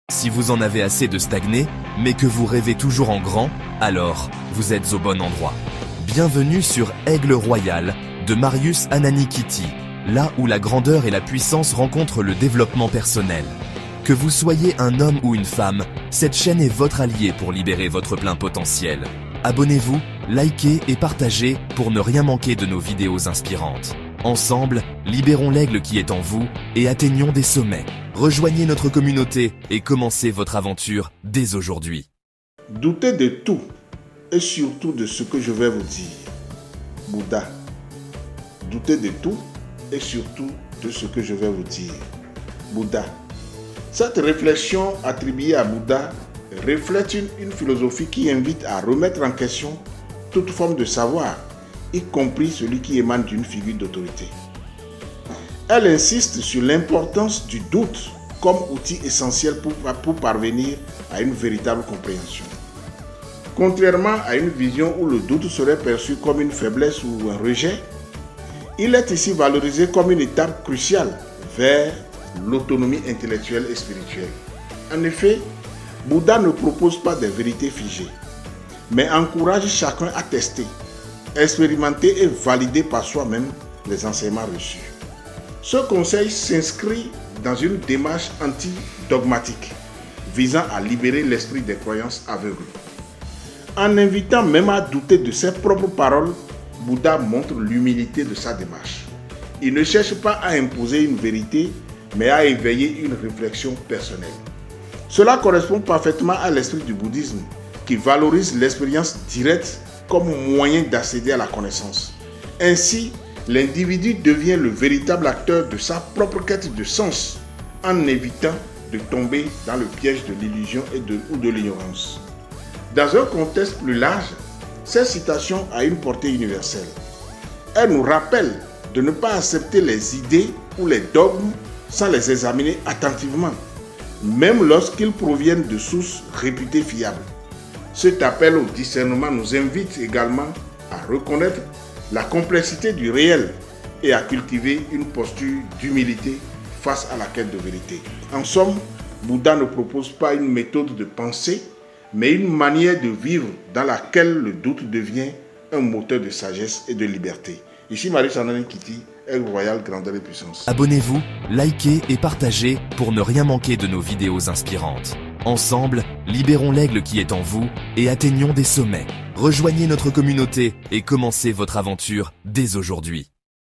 Si vous en avez assez de stagner, mais que vous rêvez toujours en grand, alors vous êtes au bon endroit. Bienvenue sur Aigle Royal de Marius Ananikiti, là où la grandeur et la puissance rencontrent le développement personnel. Que vous soyez un homme ou une femme, cette chaîne est votre allié pour libérer votre plein potentiel. Abonnez-vous, likez et partagez pour ne rien manquer de nos vidéos inspirantes. Ensemble, libérons l'aigle qui est en vous et atteignons des sommets. Rejoignez notre communauté et commencez votre aventure dès aujourd'hui. Doutez de tout et surtout de ce que je vais vous dire. Bouddha. Doutez de tout et surtout de ce que je vais vous dire. Bouddha. Cette réflexion attribuée à Bouddha reflète une philosophie qui invite à remettre en question toute forme de savoir, y compris celui qui émane d'une figure d'autorité. Elle insiste sur l'importance du doute comme outil essentiel pour parvenir à une véritable compréhension. Contrairement à une vision où le doute serait perçu comme une faiblesse ou un rejet, il est ici valorisé comme une étape cruciale vers l'autonomie intellectuelle et spirituelle. En effet, Bouddha ne propose pas des vérités figées, mais encourage chacun à tester, expérimenter et valider par soi-même les enseignements reçus. Ce conseil s'inscrit dans une démarche anti-dogmatique visant à libérer l'esprit des croyances aveugles. En invitant même à douter de ses propres paroles, Bouddha montre l'humilité de sa démarche. Il ne cherche pas à imposer une vérité, mais à éveiller une réflexion personnelle. Cela correspond parfaitement à l'esprit du bouddhisme, qui valorise l'expérience directe comme moyen d'accéder à la connaissance. Ainsi, l'individu devient le véritable acteur de sa propre quête de sens, en évitant de tomber dans le piège de l'illusion ou de l'ignorance. Dans un contexte plus large, cette citation a une portée universelle. Elle nous rappelle de ne pas accepter les idées ou les dogmes sans les examiner attentivement, même lorsqu'ils proviennent de sources réputées fiables. Cet appel au discernement nous invite également à reconnaître la complexité du réel et à cultiver une posture d'humilité face à la quête de vérité. En somme, Bouddha ne propose pas une méthode de pensée, mais une manière de vivre dans laquelle le doute devient un moteur de sagesse et de liberté. Ici Marius Ananikiti, Aigle Royal, grandeur et puissance. Abonnez-vous, likez et partagez pour ne rien manquer de nos vidéos inspirantes. Ensemble, libérons l'aigle qui est en vous et atteignons des sommets. Rejoignez notre communauté et commencez votre aventure dès aujourd'hui.